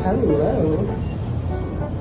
Hello.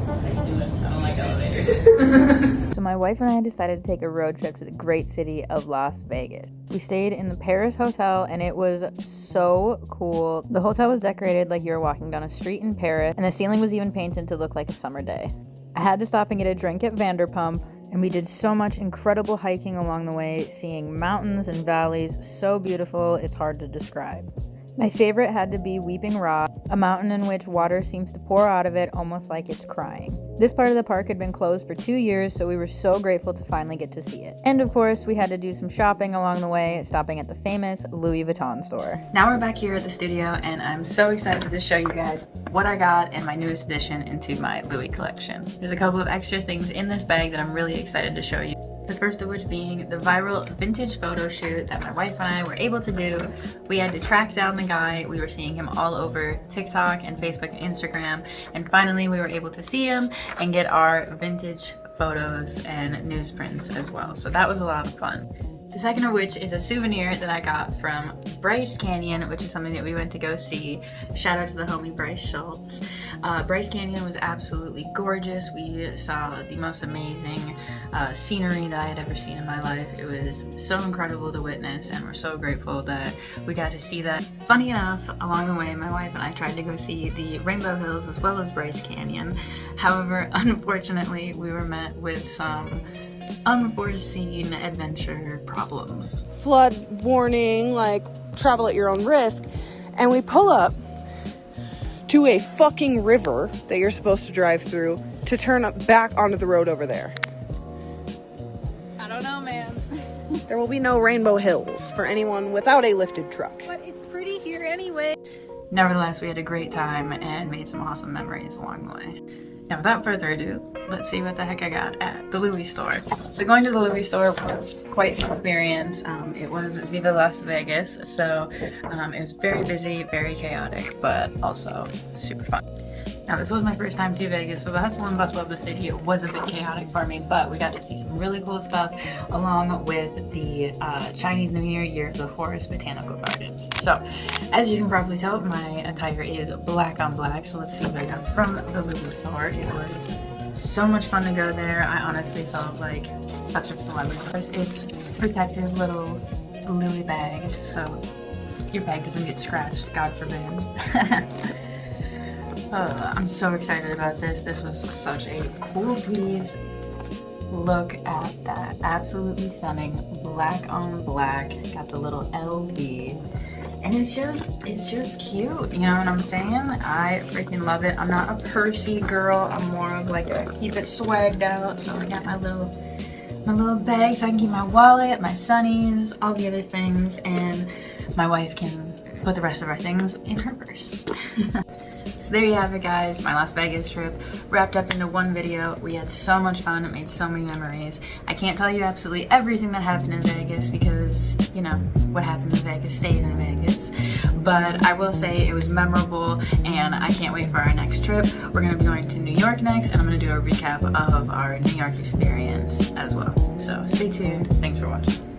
How you doing? I don't like elevators. So my wife and I decided to take a road trip to the great city of Las Vegas. We stayed in the Paris Hotel and it was so cool. The hotel was decorated like you were walking down a street in Paris, and the ceiling was even painted to look like a summer day. I had to stop and get a drink at Vanderpump, and we did so much incredible hiking along the way, seeing mountains and valleys so beautiful it's hard to describe. My favorite had to be Weeping Rock, a mountain in which water seems to pour out of it almost like it's crying. This part of the park had been closed for 2 years, so we were so grateful to finally get to see it. And of course, we had to do some shopping along the way, stopping at the famous Louis Vuitton store. Now we're back here at the studio, and I'm so excited to show you guys what I got in my newest addition into my Louis collection. There's a couple of extra things in this bag that I'm really excited to show you. The first of which being the viral vintage photo shoot that my wife and I were able to do. We had to track down the guy. We were seeing him all over TikTok and Facebook and Instagram, and finally we were able to see him and get our vintage photos and newsprints as well. So that was a lot of fun. The second of which is a souvenir that I got from Bryce Canyon, which is something that we went to go see. Shout out to the homie Bryce Schultz. Bryce Canyon was absolutely gorgeous. We saw the most amazing scenery that I had ever seen in my life. It was so incredible to witness, and we're so grateful that we got to see that. Funny enough, along the way, my wife and I tried to go see the Rainbow Hills as well as Bryce Canyon. However, unfortunately, we were met with some unforeseen adventure problems. Flood warning, like travel at your own risk. And we pull up to a fucking river that you're supposed to drive through to turn up back onto the road over there. I don't know, man. There will be no Rainbow Hills for anyone without a lifted truck. But it's pretty here anyway. Nevertheless, we had a great time and made some awesome memories along the way. Now, without further ado, let's see what the heck I got at the Louis store. So going to the Louis store was quite an experience. It was Viva Las Vegas, so it was very busy, very chaotic, but also super fun. Now, this was my first time to Vegas, so the hustle and bustle of the city was a bit chaotic for me, but we got to see some really cool stuff along with the Chinese New Year of the Horus Botanical Gardens. So, as you can probably tell, my attire is black on black, so let's see what I got from the Louis store. It was so much fun to go there. I honestly felt like such a celebrity. First, it's protective little Louis bag, so your bag doesn't get scratched, God forbid. I'm so excited about this. This was such a cool piece. Look at that. Absolutely stunning. Black on black. Got the little LV. And it's just cute. You know what I'm saying? I freaking love it. I'm not a Percy girl. I'm more of like a keep it swagged out. So I got my little bag so I can keep my wallet, my sunnies, all the other things, and my wife can put the rest of our things in her purse. So there you have it, guys. My Las Vegas trip wrapped up into one video. We had so much fun. It made so many memories. I can't tell you absolutely everything that happened in Vegas because, you know, what happens in Vegas stays in Vegas. But I will say it was memorable, and I can't wait for our next trip. We're going to be going to New York next, and I'm going to do a recap of our New York experience as well. So stay tuned. Thanks for watching.